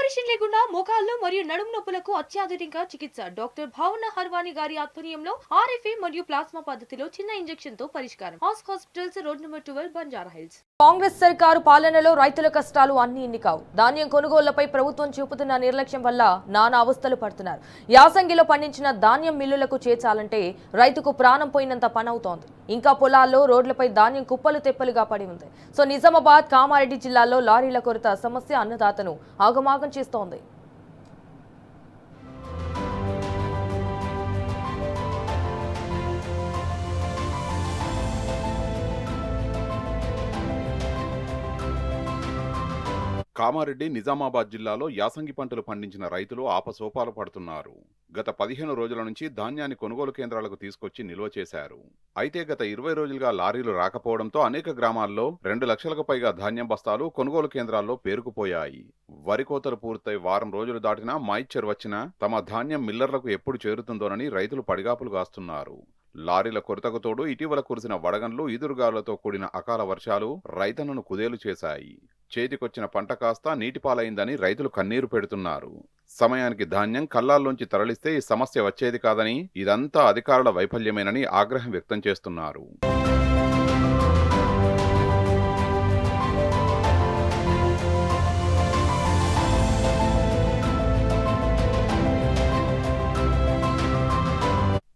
Operation లేకుండా మోకాళ్ళు మరియు నడుము నొప్పులకు అత్యాధునిక చికిత్స డాక్టర్ భావన హర్వాని గారి ఆధ్వర్యంలో ఆర్ఎఫ్ఏ మరియు ప్లాస్మా పద్ధతిలో చిన్న ఇంజెక్షన్ తో పరిష్కారం. Hospitals road number 12 Banjara hills. Congress సర్కారు పాలనలో రైతుల కష్టాలు అన్ని ఇన్ని కావు. ధాన్యం కొనుగోళ్లపై ప్రభుత్వం చూపుతున్న నిర్లక్ష్యం వల్ల నానా అవస్థలు పడుతున్నారు. యాసంగిలో పండించిన ధాన్యం మిల్లులకు చేర్చాలంటే రైతుకు ప్రాణం పోయినంత పనవుతోంది. ఇంకా పొలాల్లో రోడ్లపై ధాన్యం కుప్పలు తెప్పలుగా పడి ఉంది. సో నిజామాబాద్, కామారెడ్డి జిల్లాల్లో లారీల కొరత సమస్య అన్నదాతను ఆగమాగం చేస్తోంది. కామారెడ్డి, నిజామాబాద్ జిల్లాలో యాసంగి పంటలు పండించిన రైతులు ఆపసోపాలు పడుతున్నారు. గత 15 రోజుల నుంచి ధాన్యాన్ని కొనుగోలు కేంద్రాలకు తీసుకొచ్చి నిల్వ చేశారు. అయితే గత 20 రోజులుగా లారీలు రాకపోవడంతో అనేక గ్రామాల్లో 2 లక్షలకు పైగా ధాన్యం బస్తాలు కొనుగోలు కేంద్రాల్లో పేరుకుపోయాయి. వరి కోతలు పూర్తయి వారం రోజులు దాటినా మాయిశ్చర్ వచ్చినా తమ ధాన్యం మిల్లర్లకు ఎప్పుడు చేరుతుందోనని రైతులు పడిగాపులు కాస్తున్నారు. లారీల కొరతకు తోడు ఇటీవల కురిసిన వడగండ్లు, ఈదురుగాలులతో కూడిన అకాల వర్షాలు రైతన్నను కుదేలు చేశాయి. చేతికొచ్చిన పంట కాస్త నీటిపాలైందని రైతులు కన్నీరు పెడుతున్నారు. సమయానికి ధాన్యం కల్లాల్లోంచి తరలిస్తే ఈ సమస్య వచ్చేది కాదని, ఇదంతా అధికారుల వైఫల్యమేనని ఆగ్రహం వ్యక్తం చేస్తున్నారు.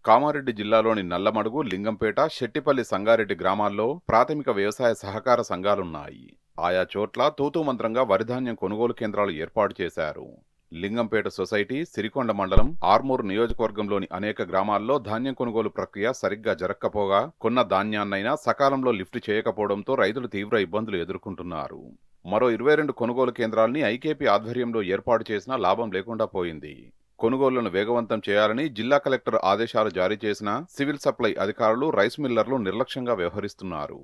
కామారెడ్డి జిల్లాలోని నల్లమడుగు, లింగంపేట, శెట్టిపల్లి, సంగారెడ్డి గ్రామాల్లో ప్రాథమిక వ్యవసాయ సహకార సంఘాలున్నాయి. ఆయా చోట్ల తూతూ మంత్రంగా వరిధాన్యం కొనుగోలు కేంద్రాలు ఏర్పాటు చేశారు. లింగంపేట సొసైటీ, సిరికొండ మండలం, ఆర్మూర్ నియోజకవర్గంలోని అనేక గ్రామాల్లో ధాన్యం కొనుగోలు ప్రక్రియ సరిగ్గా జరక్కపోగా కొన్న ధాన్యాన్నైనా సకాలంలో లిఫ్ట్ చేయకపోవడంతో రైతులు తీవ్ర ఇబ్బందులు ఎదుర్కొంటున్నారు. మరో 22 కొనుగోలు కేంద్రాల్ని ఐకేపీ ఆధ్వర్యంలో ఏర్పాటు చేసినా లాభం లేకుండా పోయింది. కొనుగోళ్లను వేగవంతం చేయాలని జిల్లా కలెక్టర్ ఆదేశాలు జారీ చేసిన సివిల్ సప్లై అధికారులు, రైస్ మిల్లర్లు నిర్లక్ష్యంగా వ్యవహరిస్తున్నారు.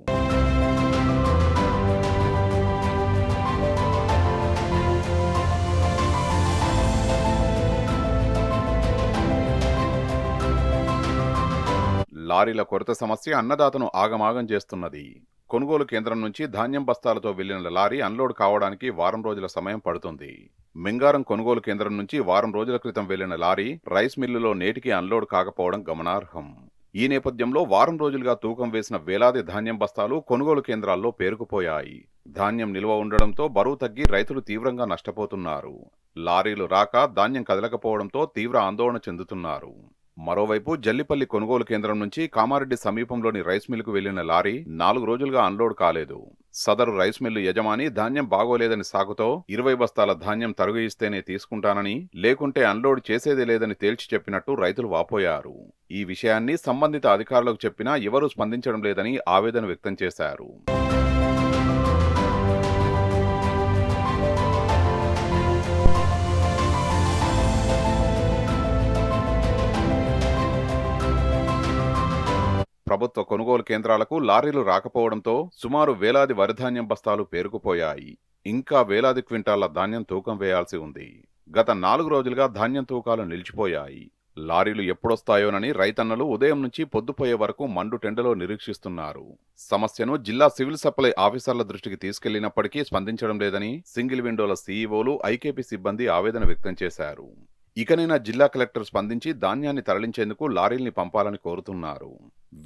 లారీల కొరత సమస్య అన్నదాతను ఆగమాగం చేస్తున్నది. కొనుగోలు కేంద్రం నుంచి ధాన్యం బస్తాలతో వెళ్లిన లారీ అన్లోడ్ కావడానికి వారం రోజుల సమయం పడుతుంది. మెంగారం కొనుగోలు కేంద్రం నుంచి వారం రోజుల క్రితం వెళ్లిన లారీ రైస్ మిల్లులో నేటికి అన్లోడ్ కాకపోవడం గమనార్హం. ఈ నేపథ్యంలో వారం రోజులుగా తూకం వేసిన వేలాది ధాన్యం బస్తాలు కొనుగోలు కేంద్రాల్లో పేరుకుపోయాయి. ధాన్యం నిల్వ ఉండడంతో బరువు తగ్గి రైతులు తీవ్రంగా నష్టపోతున్నారు. లారీలు రాక ధాన్యం కదలకపోవడంతో తీవ్ర ఆందోళన చెందుతున్నారు. మరోవైపు జల్లిపల్లి కొనుగోలు కేంద్రం నుంచి కామారెడ్డి సమీపంలోని రైస్ మిల్లుకు వెళ్లిన లారీ 4 రోజులుగా అన్లోడ్ కాలేదు. సదరు రైస్ మిల్లు యజమాని ధాన్యం బాగోలేదని సాకుతో 20 బస్తాల ధాన్యం తరుగు ఇస్తేనే తీసుకుంటానని, లేకుంటే అన్లోడ్ చేసేదే లేదని తేల్చి చెప్పినట్టు రైతులు వాపోయారు. ఈ విషయాన్ని సంబంధిత అధికారులకు చెప్పినా ఎవరూ స్పందించడం లేదని ఆవేదన వ్యక్తం చేశారు. ప్రభుత్వ కొనుగోలు కేంద్రాలకు లారీలు రాకపోవడంతో సుమారు వేలాది వరిధాన్యం బస్తాలు పేరుకుపోయాయి. ఇంకా వేలాది క్వింటాళ్ల ధాన్యం తూకం వేయాల్సి ఉంది. గత 4 రోజులుగా ధాన్యం తూకాలు నిలిచిపోయాయి. లారీలు ఎప్పుడొస్తాయోనని రైతన్నలు ఉదయం నుంచి పొద్దుపోయే వరకు మండుటెండలో నిరీక్షిస్తున్నారు. సమస్యను జిల్లా సివిల్ సప్లై ఆఫీసర్ల దృష్టికి తీసుకెళ్లినప్పటికీ స్పందించడం లేదని సింగిల్ విండోల సీఈఓలు, ఐకేపీ సిబ్బంది ఆవేదన వ్యక్తం చేశారు. ఇకనైనా జిల్లా కలెక్టర్ స్పందించి ధాన్యాన్ని తరలించేందుకు లారీల్ని పంపాలని కోరుతున్నారు.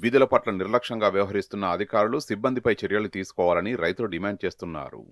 విధుల పట్ల నిర్లక్ష్యంగా వ్యవహరిస్తున్న అధికారులు, సిబ్బందిపై చర్యలు తీసుకోవాలని రైతులు డిమాండ్ చేస్తున్నారు.